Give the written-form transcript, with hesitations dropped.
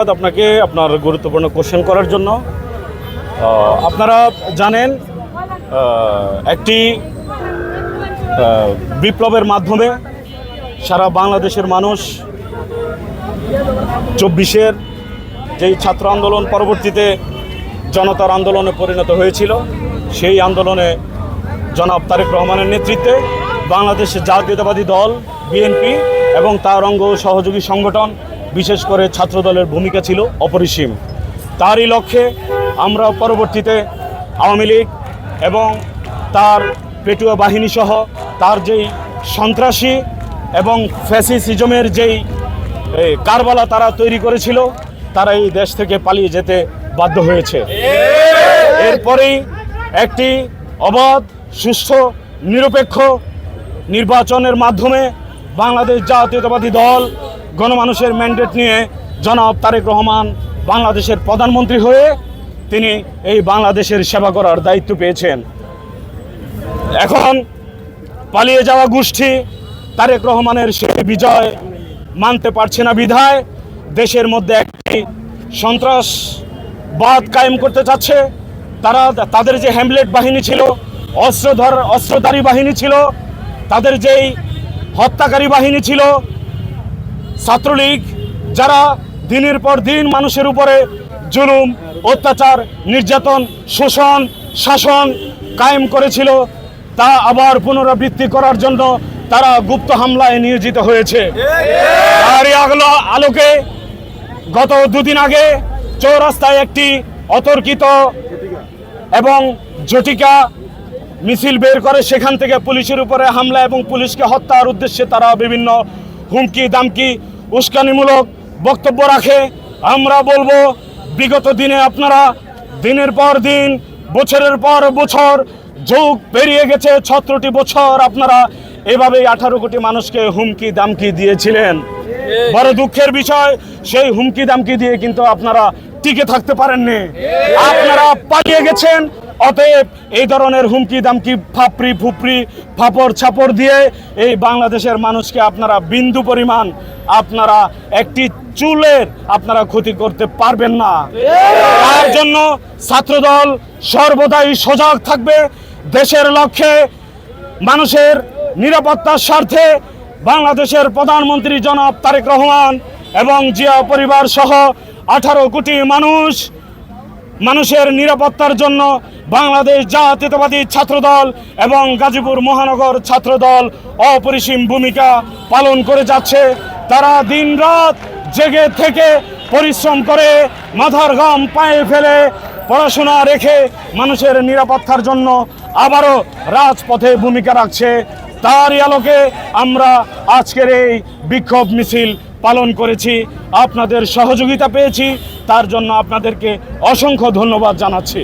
আপনাকে আপনার গুরুত্বপূর্ণ কোশ্চেন করার জন্য। আপনারা জানেন একটি বিপ্লবের মাধ্যমে সারা বাংলাদেশের মানুষ 24-এর যেই ছাত্র আন্দোলন পরবর্তীতে জনতার আন্দোলনে পরিণত হয়েছিল, সেই আন্দোলনে জনাব তারেক রহমানের নেতৃত্বে বাংলাদেশের জাতীয়তাবাদী দল বিএনপি এবং তার অঙ্গ সহযোগী সংগঠন বিশেষ করে ছাত্রদলের ভূমিকা ছিল অপরিসীম। তারই লক্ষ্যে আমরা পরবর্তীতে আওয়ামী লীগ এবং তার পেটুয়া বাহিনী সহ তার যেই সন্ত্রাসী এবং ফ্যাসিজমের যেই কারবালা তারা তৈরি করেছিল, তারা এই দেশ থেকে পালিয়ে যেতে বাধ্য হয়েছে। এরপরেই একটি অবাধ, সুষ্ঠু, নিরপেক্ষ নির্বাচনের মাধ্যমে বাংলাদেশ জাতীয়তাবাদী দল গণমানুষের ম্যান্ডেট নিয়ে জনাব তারেক রহমান বাংলাদেশের প্রধানমন্ত্রী হয়ে তিনি এই বাংলাদেশের সেবা করার দায়িত্ব পেয়েছেন। এখন পালিয়ে যাওয়া গোষ্ঠী তারেক রহমানের সেই বিজয় মানতে পারছে না বিধায় দেশের মধ্যে একটি সন্ত্রাসবাদ কায়েম করতে চাচ্ছে। তারা তাদের যে হ্যামলেট বাহিনী ছিল, অস্ত্রধারী বাহিনী ছিল, তাদের যেই হত্যাকারী বাহিনী ছিল ছাত্রলীগ, যারা দিনের পর দিন মানুষের উপরে জুলুম, অত্যাচার, নির্যাতন, শোষণ, শাসন কায়েম করেছিল, তা আবার পুনরাবৃত্তি করার জন্য তারা গুপ্ত হামলায় নিয়োজিত হয়েছে। তারই আলোকে গত দুদিন আগে চৌরাস্তায় একটি অতর্কিত এবং ঝটিকা মিছিল বের করে সেখান থেকে পুলিশের উপরে হামলা এবং পুলিশকে হত্যার উদ্দেশ্যে তারা বিভিন্ন হুমকি দামকি উস্কানিমূলক বক্তব্য রাখে। আমরা বলবো, বিগত দিনে আপনারা দিনের পর দিন, বছরের পর বছর, যুগ পেরিয়ে গেছে 17টি বছর, আপনারা এভাবেই 18 কোটি মানুষকে হুমকি দামকি দিয়েছিলেন। বড় দুঃখের বিষয়, সেই হুমকি দামকি দিয়ে কিন্তু আপনারা টিকে থাকতে পারেননি, আপনারা পালিয়ে গেছেন। অতএব এই ধরনের হুমকি দামকি, ফাপড়ি ফুপড়ি, ফাপড় ছাপড় দিয়ে এই বাংলাদেশের মানুষকে আপনারা বিন্দু পরিমাণ আপনারা একটি চুলের আপনারা ক্ষতি করতে পারবেন না। তার জন্য ছাত্রদল সর্বদাই সজাগ থাকবে। দেশের লক্ষ্যে, মানুষের নিরাপত্তার স্বার্থে বাংলাদেশের প্রধানমন্ত্রী জনাব তারেক রহমান এবং জিয়া পরিবার সহ 18 কোটি মানুষের নিরাপত্তার জন্য বাংলাদেশ জাতীয়তাবাদী ছাত্রদল এবং গাজীপুর মহানগর ছাত্রদল অপরিসীম ভূমিকা পালন করে যাচ্ছে। তারা দিনরাত জেগে থেকে পরিশ্রম করে মাথার ঘাম পায়ে ফেলে পড়াশোনা রেখে মানুষের নিরাপত্তার জন্য আবারও রাজপথে ভূমিকা রাখছে। তারই আলোকে আমরা আজকের এই বিক্ষোভ মিছিল পালন করেছি, আপনাদের সহযোগিতা পেয়েছি, তার জন্য আপনাদেরকে অসংখ্য ধন্যবাদ জানাচ্ছি।